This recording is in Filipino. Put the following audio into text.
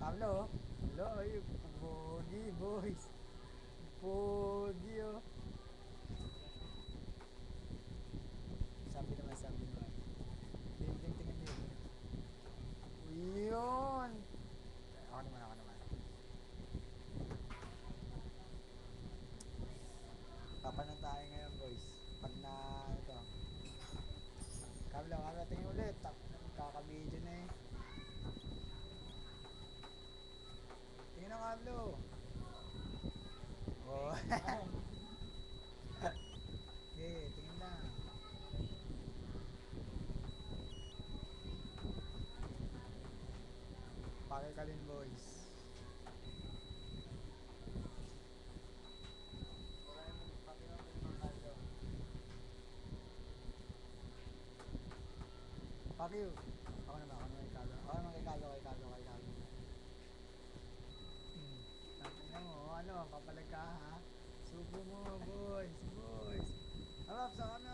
Pablo, hello, ay, pogi, boys. Pogi, oh. Sabi naman. Tingin din. Yun. Ako naman. Papanon tayo ngayon, boys. Pag na, ito. Kabla, tingin ulit. Kakabidyo na eh. Tingin na, kablo. Oh. Okay, tingin na. Pakikalin, boys. Pakikalin mo ng kablo. Pakyo. Ako naman kay Carlo. Ako naman kay Carlo. Tingnan mo, ano, papalag ka ha? Subo mo, boys. Harap sa camera.